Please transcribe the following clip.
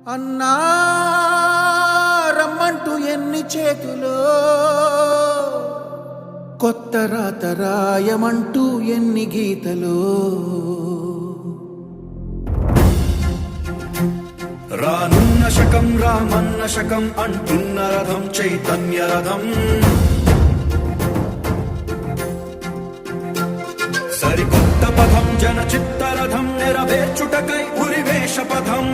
అన్నా రమ్మంటూ ఎన్ని చేతులో కొత్త రాత రాయమంటూ ఎన్ని గీతలో రానున్న శకం రామన్న శకం అంటున్న రథం చైతన్య రథం సరికొత్త పథం జన చిత్తరథం నెరవేర్చుటకై ఉరివేష పథం